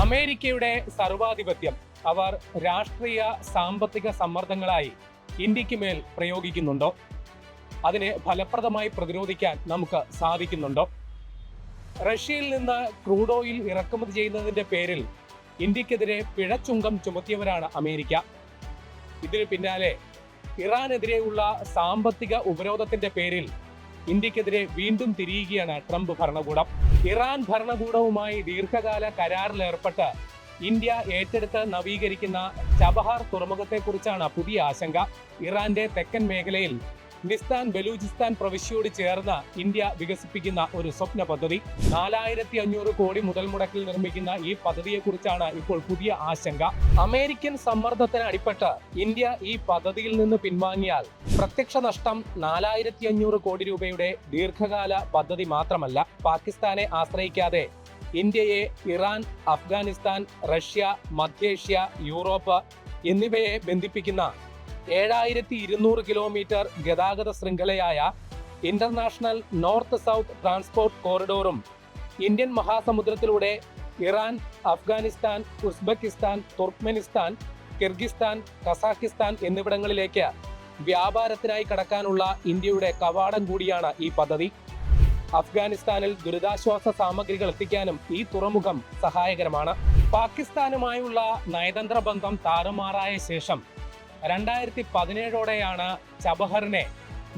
അമേരിക്കയുടെ സർവാധിപത്യം അവർ രാഷ്ട്രീയ സാമ്പത്തിക സമ്മർദ്ദങ്ങളായി ഇന്ത്യക്ക് മേൽ പ്രയോഗിക്കുന്നുണ്ടോ? അതിനെ ഫലപ്രദമായി പ്രതിരോധിക്കാൻ നമുക്ക് സാധിക്കുന്നുണ്ടോ? റഷ്യയിൽ നിന്ന് ക്രൂഡ് ഓയിൽ ഇറക്കുമതി ചെയ്യുന്നതിന്റെ പേരിൽ ഇന്ത്യക്കെതിരെ പിഴച്ചുങ്കം ചുമത്തിയവരാണ് അമേരിക്ക. ഇതിന് പിന്നാലെ ഇറാനെതിരെയുള്ള സാമ്പത്തിക ഉപരോധത്തിന്റെ പേരിൽ ഇന്ത്യക്കെതിരെ വീണ്ടും തിരിയുകയാണ് ട്രംപ് ഭരണകൂടം. ഇറാൻ ഭരണകൂടവുമായി ദീർഘകാല കരാറിലേർപ്പെട്ട് ഇന്ത്യ ഏറ്റെടുത്ത് നവീകരിക്കുന്ന ചബഹാർ തുറമുഖത്തെക്കുറിച്ചാണ് പുതിയ ആശങ്ക. ഇറാന്റെ തെക്കൻ മേഖലയിൽ നിസ്താൻ ബലൂചിസ്ഥാൻ പ്രവിശ്യയോട് ചേർന്ന് ഇന്ത്യ വികസിപ്പിക്കുന്ന ഒരു സ്വപ്ന പദ്ധതി. 4500 കോടി മുതൽ മുടക്കിൽ നിർമ്മിക്കുന്ന ഈ പദ്ധതിയെക്കുറിച്ചാണ് ഇപ്പോൾ പുതിയ ആശങ്ക. അമേരിക്കൻ സമ്മർദ്ദത്തിന് അടിപ്പെട്ട് ഇന്ത്യ ഈ പദ്ധതിയിൽ നിന്ന് പിൻവാങ്ങിയാൽ പ്രത്യക്ഷ നഷ്ടം 4500 കോടി രൂപയുടെ ദീർഘകാല പദ്ധതി മാത്രമല്ല. പാകിസ്ഥാനെ ആശ്രയിക്കാതെ ഇന്ത്യയെ ഇറാൻ, അഫ്ഗാനിസ്ഥാൻ, റഷ്യ, മധ്യേഷ്യ, യൂറോപ്പ് എന്നിവയെ ബന്ധിപ്പിക്കുന്ന 7200 കിലോമീറ്റർ ഗതാഗത ശൃംഖലയായ ഇന്റർനാഷണൽ നോർത്ത് സൗത്ത് ട്രാൻസ്പോർട്ട് കോറിഡോറും ഇന്ത്യൻ മഹാസമുദ്രത്തിലൂടെ Iran, Afghanistan, Uzbekistan, Turkmenistan, Kyrgyzstan, Kazakhstan എന്നിവിടങ്ങളിലേക്ക് വ്യാപാരത്തിനായി കടക്കാനുള്ള ഇന്ത്യയുടെ കവാടം കൂടിയാണ് ഈ പദ്ധതി. അഫ്ഗാനിസ്ഥാനിൽ ദുരിതാശ്വാസ സാമഗ്രികൾ എത്തിക്കാനും ഈ തുറമുഖം സഹായകരമാണ്. പാകിസ്ഥാനുമായുള്ള നയതന്ത്ര ബന്ധം താറുമാറായ ശേഷം 2017ഓടെയാണ് ചബഹറിനെ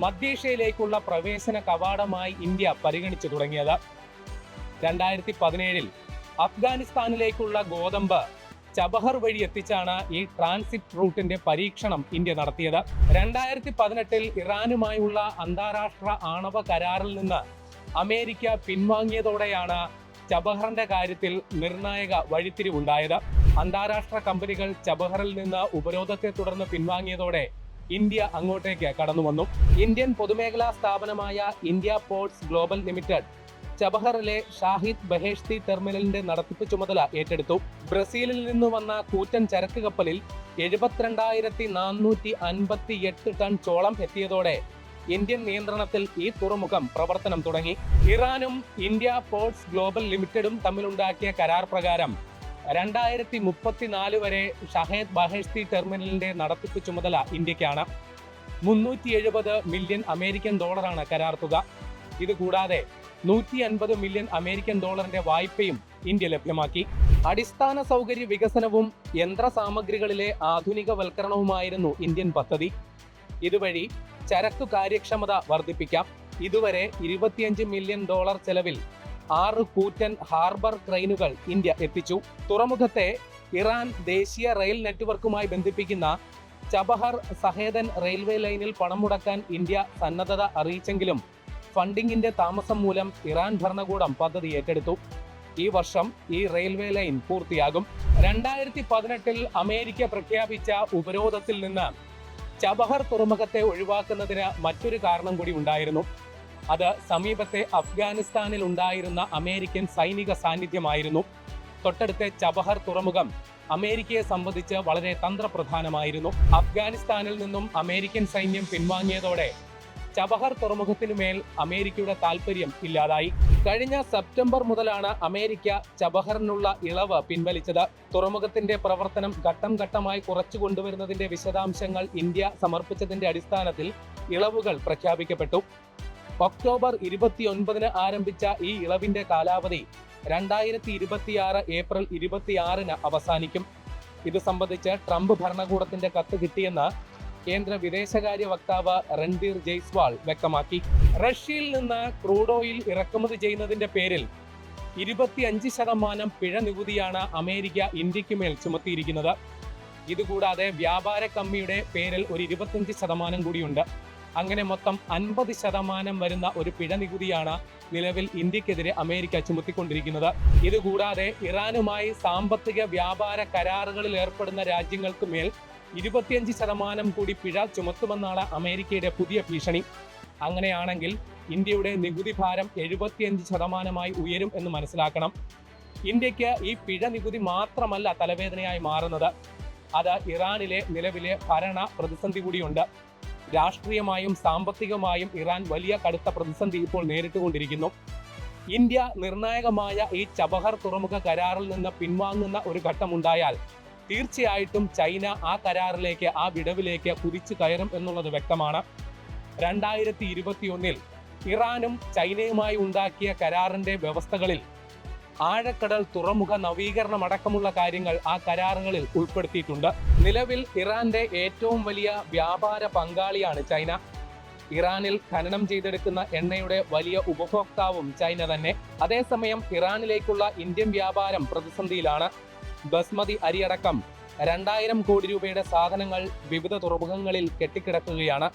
മധ്യേഷ്യയിലേക്കുള്ള പ്രവേശന കവാടമായി ഇന്ത്യ പരിഗണിച്ചു തുടങ്ങിയത്. 2017 അഫ്ഗാനിസ്ഥാനിലേക്കുള്ള ഗോതമ്പ് ചബഹർ വഴി എത്തിച്ചാണ് ഈ ട്രാൻസിറ്റ് റൂട്ടിന്റെ പരീക്ഷണം ഇന്ത്യ നടത്തിയത്. 2018 ഇറാനുമായുള്ള അന്താരാഷ്ട്ര ആണവ കരാറിൽ നിന്ന് അമേരിക്ക പിൻവാങ്ങിയതോടെയാണ് ചബഹറിന്റെ കാര്യത്തിൽ നിർണായക വഴിത്തിരിവുണ്ടായത്. അന്താരാഷ്ട്ര കമ്പനികൾ ചബഹറിൽ നിന്ന് ഉപരോധത്തെ തുടർന്ന് പിൻവാങ്ങിയതോടെ ഇന്ത്യ അങ്ങോട്ടേക്ക് കടന്നു വന്നു. ഇന്ത്യൻ പൊതുമേഖലാ സ്ഥാപനമായ ഇന്ത്യ പോർട്സ് ഗ്ലോബൽ ലിമിറ്റഡ് ചബഹറിലെ ഷാഹിദ് ബഹേഷ്തി ടെർമിനലിന്റെ നടത്തിപ്പ് ചുമതല ഏറ്റെടുത്തു. ബ്രസീലിൽ നിന്ന് വന്ന കൂറ്റൻ ചരക്ക് കപ്പലിൽ 72,458 ടൺ ചോളം എത്തിയതോടെ ഇന്ത്യൻ നിയന്ത്രണത്തിൽ ഈ തുറമുഖം പ്രവർത്തനം തുടങ്ങി. ഇറാനും ഇന്ത്യ പോർട്സ് ഗ്ലോബൽ ലിമിറ്റഡും തമ്മിലുണ്ടാക്കിയ കരാർ പ്രകാരം 2034 വരെ ഷാഹിദ് ബഹേഷ്തി ടെർമിനലിന്റെ നടത്തിപ്പ് ചുമതല ഇന്ത്യക്കാണ്. 370 മില്യൺ അമേരിക്കൻ ഡോളറാണ് കരാർ തുക. ഇതുകൂടാതെ 150 മില്യൺ അമേരിക്കൻ ഡോളറിന്റെ വായ്പയും ഇന്ത്യ ലഭ്യമാക്കി. അടിസ്ഥാന സൗകര്യ വികസനവും യന്ത്ര സാമഗ്രികളിലെ ആധുനികവൽക്കരണവുമായിരുന്നു ഇന്ത്യൻ പദ്ധതി. ഇതുവഴി ചരക്കു കാര്യക്ഷമത വർദ്ധിപ്പിക്കാം. ഇതുവരെ 25 മില്യൺ ഡോളർ ചെലവിൽ 6 കൂറ്റൻ ഹാർബർ ക്രെയിനുകൾ ഇന്ത്യ എത്തിച്ചു. തുറമുഖത്തെ ഇറാൻ ദേശീയ റെയിൽ നെറ്റ്വർക്കുമായി ബന്ധിപ്പിക്കുന്ന ചബഹർ സഹേദൻ റെയിൽവേ ലൈനിൽ പണം മുടക്കാൻ ഇന്ത്യ സന്നദ്ധത അറിയിച്ചെങ്കിലും ഫണ്ടിങ്ങിന്റെ താമസം മൂലം ഇറാൻ ഭരണകൂടം പദ്ധതി ഏറ്റെടുത്തു. ഈ വർഷം ഈ റെയിൽവേ ലൈൻ പൂർത്തിയാകും. 2018 അമേരിക്ക പ്രഖ്യാപിച്ച ഉപരോധത്തിൽ നിന്ന് ചബഹർ തുറമുഖത്തെ ഒഴിവാക്കുന്നതിന് മറ്റൊരു കാരണം കൂടി ഉണ്ടായിരുന്നു. അത് സമീപത്തെ അഫ്ഗാനിസ്ഥാനിൽ ഉണ്ടായിരുന്ന അമേരിക്കൻ സൈനിക സാന്നിധ്യമായിരുന്നു. തൊട്ടടുത്ത ചബഹർ തുറമുഖം അമേരിക്കയെ സംബന്ധിച്ച് വളരെ തന്ത്രപ്രധാനമായിരുന്നു. അഫ്ഗാനിസ്ഥാനിൽ നിന്നും അമേരിക്കൻ സൈന്യം പിൻവാങ്ങിയതോടെ ചബഹർ തുറമുഖത്തിനുമേൽ അമേരിക്കയുടെ താൽപര്യം ഇല്ലാതായി. കഴിഞ്ഞ സെപ്റ്റംബർ മുതലാണ് അമേരിക്ക ചബഹറിനുള്ള ഇളവ് പിൻവലിച്ചത്. തുറമുഖത്തിന്റെ പ്രവർത്തനം ഘട്ടം ഘട്ടമായി കുറച്ചു കൊണ്ടുവരുന്നതിന്റെ വിശദാംശങ്ങൾ ഇന്ത്യ സമർപ്പിച്ചതിന്റെ അടിസ്ഥാനത്തിൽ ഇളവുകൾ പ്രഖ്യാപിക്കപ്പെട്ടു. ഒക്ടോബർ 29 ആരംഭിച്ച ഈ ഇളവിന്റെ കാലാവധി 2026 ഏപ്രിൽ 26 അവസാനിക്കും. ഇത് സംബന്ധിച്ച് ട്രംപ് ഭരണകൂടത്തിന്റെ കത്ത് കിട്ടിയെന്ന് കേന്ദ്ര വിദേശകാര്യ വക്താവ് രൺധീർ ജയ്സ്വാൾ വ്യക്തമാക്കി. റഷ്യയിൽ നിന്ന് ക്രൂഡ് ഓയിൽ ഇറക്കുമതി ചെയ്യുന്നതിന്റെ പേരിൽ 25% പിഴ നികുതിയാണ് അമേരിക്ക ഇന്ത്യക്ക് മേൽ ചുമത്തിയിരിക്കുന്നത്. ഇതുകൂടാതെ വ്യാപാര കമ്മിയുടെ പേരിൽ ഒരു 25% കൂടിയുണ്ട്. അങ്ങനെ മൊത്തം 50% വരുന്ന ഒരു പിഴ നികുതിയാണ് നിലവിൽ ഇന്ത്യക്കെതിരെ അമേരിക്ക ചുമത്തിക്കൊണ്ടിരിക്കുന്നത്. ഇതുകൂടാതെ ഇറാനുമായി സാമ്പത്തിക വ്യാപാര കരാറുകളിൽ ഏർപ്പെടുന്ന രാജ്യങ്ങൾക്ക് മേൽ 25% കൂടി പിഴ ചുമത്തുമെന്നാണ് അമേരിക്കയുടെ പുതിയ ഭീഷണി. അങ്ങനെയാണെങ്കിൽ ഇന്ത്യയുടെ നികുതി ഭാരം 75% ഉയരും എന്ന് മനസ്സിലാക്കണം. ഇന്ത്യക്ക് ഈ പിഴ നികുതി മാത്രമല്ല തലവേദനയായി മാറുന്നത്, അത് ഇറാനിലെ നിലവിലെ ഭരണ പ്രതിസന്ധി കൂടിയുണ്ട്. രാഷ്ട്രീയമായും സാമ്പത്തികമായും ഇറാൻ വലിയ കടുത്ത പ്രതിസന്ധി ഇപ്പോൾ നേരിട്ടുകൊണ്ടിരിക്കുന്നു. ഇന്ത്യ നിർണായകമായ ഈ ചബഹർ തുറമുഖ കരാറിൽ നിന്ന് പിൻവാങ്ങുന്ന ഒരു ഘട്ടമുണ്ടായാൽ തീർച്ചയായിട്ടും ചൈന ആ കരാറിലേക്ക്, ആ വിടവിലേക്ക് കുതിച്ചു കയറും എന്നുള്ളത് വ്യക്തമാണ്. 2021 ഇറാനും ചൈനയുമായി ഉണ്ടാക്കിയ കരാറിന്റെ വ്യവസ്ഥകളിൽ ആഴക്കടൽ തുറമുഖ നവീകരണമടക്കമുള്ള കാര്യങ്ങൾ ആ കരാറുകളിൽ ഉൾപ്പെടുത്തിയിട്ടുണ്ട്. നിലവിൽ ഇറാന്റെ ഏറ്റവും വലിയ വ്യാപാര പങ്കാളിയാണ് ചൈന. ഇറാനിൽ ഖനനം ചെയ്തെടുക്കുന്ന എണ്ണയുടെ വലിയ ഉപഭോക്താവും ചൈന തന്നെ. അതേസമയം ഇറാനിലേക്കുള്ള ഇന്ത്യൻ വ്യാപാരം പ്രതിസന്ധിയിലാണ്. ബസ്മതി അരിയടക്കം 2000 കോടി രൂപയുടെ സാധനങ്ങൾ വിവിധ തുറമുഖങ്ങളിൽ കെട്ടിക്കിടക്കുകയാണ്.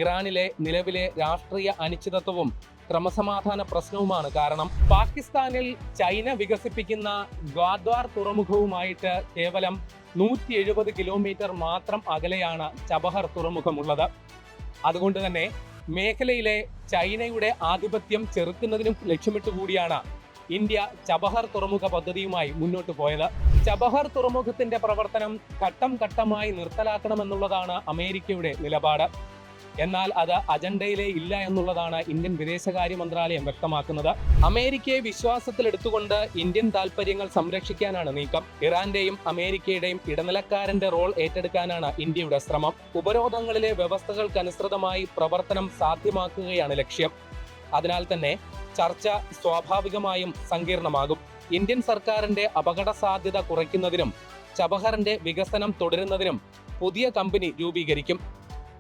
ഇറാനിലെ നിലവിലെ രാഷ്ട്രീയ അനിശ്ചിതത്വവും ക്രമസമാധാന പ്രശ്നവുമാണ് കാരണം. പാകിസ്ഥാനിൽ ചൈന വികസിപ്പിക്കുന്ന ഗ്വാദ്വാർ തുറമുഖവുമായിട്ട് കേവലം 170 കിലോമീറ്റർ മാത്രം അകലെയാണ് ചബഹർ തുറമുഖമുള്ളത്. അതുകൊണ്ട് തന്നെ മേഖലയിലെ ചൈനയുടെ ആധിപത്യം ചെറുക്കുന്നതിനും ലക്ഷ്യമിട്ടുകൂടിയാണ് ഇന്ത്യ ചബഹർ തുറമുഖ പദ്ധതിയുമായി മുന്നോട്ട് പോയത്. ചബഹർ തുറമുഖത്തിന്റെ പ്രവർത്തനം ഘട്ടം ഘട്ടമായി നിർത്തലാക്കണമെന്നുള്ളതാണ് അമേരിക്കയുടെ നിലപാട്. എന്നാൽ അത് അജണ്ടയിലേ ഇല്ല എന്നുള്ളതാണ് ഇന്ത്യൻ വിദേശകാര്യ മന്ത്രാലയം വ്യക്തമാക്കുന്നത്. അമേരിക്കയെ വിശ്വാസത്തിലെടുത്തുകൊണ്ട് ഇന്ത്യൻ താൽപര്യങ്ങൾ സംരക്ഷിക്കാനാണ് നീക്കം. ഇറാന്റെയും അമേരിക്കയുടെയും ഇടനിലക്കാരന്റെ റോൾ ഏറ്റെടുക്കാനാണ് ഇന്ത്യയുടെ ശ്രമം. ഉപരോധങ്ങളിലെ വ്യവസ്ഥകൾക്കനുസൃതമായി പ്രവർത്തനം സാധ്യമാക്കുകയാണ് ലക്ഷ്യം. അതിനാൽ തന്നെ ചർച്ച സ്വാഭാവികമായും സങ്കീർണമാകും. ഇന്ത്യൻ സർക്കാരിന്റെ അപകട സാധ്യത കുറയ്ക്കുന്നതിനും ചബഹറിന്റെ വികസനം തുടരുന്നതിനും പുതിയ കമ്പനി രൂപീകരിക്കും.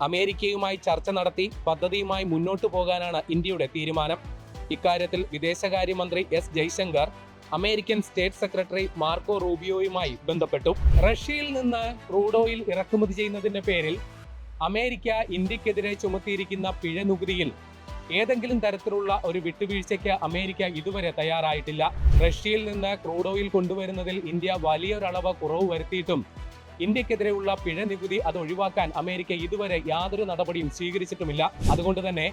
അമേരിക്കയുമായി ചർച്ച നടത്തി പദ്ധതിയുമായി മുന്നോട്ടു പോകാനാണ് ഇന്ത്യയുടെ തീരുമാനം. ഇക്കാര്യത്തിൽ വിദേശകാര്യമന്ത്രി S Jaishankar American state secretary Marco റൂബിയോയുമായി ബന്ധപ്പെട്ടു. റഷ്യയിൽ നിന്ന് ക്രൂഡ് ഓയിൽ ഇറക്കുമതി ചെയ്യുന്നതിന്റെ പേരിൽ അമേരിക്ക ഇന്ത്യക്കെതിരെ ചുമത്തിയിരിക്കുന്ന പിഴ നികുതിയിൽ ഏതെങ്കിലും തരത്തിലുള്ള ഒരു വിട്ടുവീഴ്ചയ്ക്ക് അമേരിക്ക ഇതുവരെ തയ്യാറായിട്ടില്ല. റഷ്യയിൽ നിന്ന് ക്രൂഡ് ഓയിൽ കൊണ്ടുവരുന്നതിൽ ഇന്ത്യ വലിയൊരളവ് കുറവ് വരുത്തിയിട്ടും ഇന്ത്യക്കെതിരെയുള്ള പിഴ നികുതി അത് ഒഴിവാക്കാൻ അമേരിക്ക ഇതുവരെ യാതൊരു നടപടിയും സ്വീകരിച്ചിട്ടുമില്ല. അതുകൊണ്ട് തന്നെ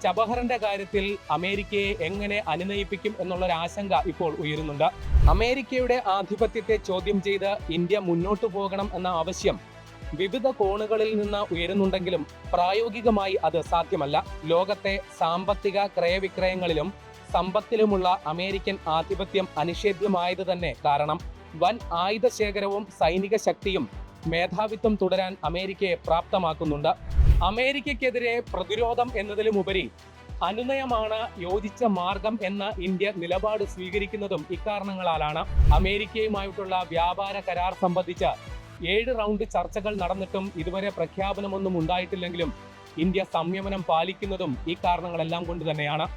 ചബഹറിന്റെ കാര്യത്തിൽ അമേരിക്കയെ എങ്ങനെ അനുനയിപ്പിക്കും എന്നുള്ളൊരു ആശങ്ക ഇപ്പോൾ ഉയരുന്നുണ്ട്. അമേരിക്കയുടെ ആധിപത്യത്തെ ചോദ്യം ചെയ്ത് ഇന്ത്യ മുന്നോട്ടു പോകണം എന്ന ആവശ്യം വിവിധ കോണുകളിൽ നിന്ന് ഉയരുന്നുണ്ടെങ്കിലും പ്രായോഗികമായി അത് സാധ്യമല്ല. ലോകത്തെ സാമ്പത്തിക ക്രയവിക്രയങ്ങളിലും സമ്പത്തിലുമുള്ള അമേരിക്കൻ ആധിപത്യം അനിഷേധ്യമായത് തന്നെ കാരണം വൻ ആയുധ ശേഖരവും സൈനിക ശക്തിയും മേധാവിത്വം തുടരാൻ അമേരിക്കയെ പ്രാപ്തമാക്കുന്നുണ്ട്. അമേരിക്കയ്ക്കെതിരെ പ്രതിരോധം എന്നതിലുമുപരി അനുനയമാണ് യോജിച്ച മാർഗം എന്ന ഇന്ത്യ നിലപാട് സ്വീകരിക്കുന്നതും ഇക്കാരണങ്ങളാലാണ്. അമേരിക്കയുമായിട്ടുള്ള വ്യാപാര കരാർ സംബന്ധിച്ച് 7 റൗണ്ട് ചർച്ചകൾ നടന്നിട്ടും ഇതുവരെ പ്രഖ്യാപനമൊന്നും ഉണ്ടായിട്ടില്ലെങ്കിലും ഇന്ത്യ സംയമനം പാലിക്കുന്നതും ഈ കാരണങ്ങളെല്ലാം കൊണ്ട് തന്നെയാണ്.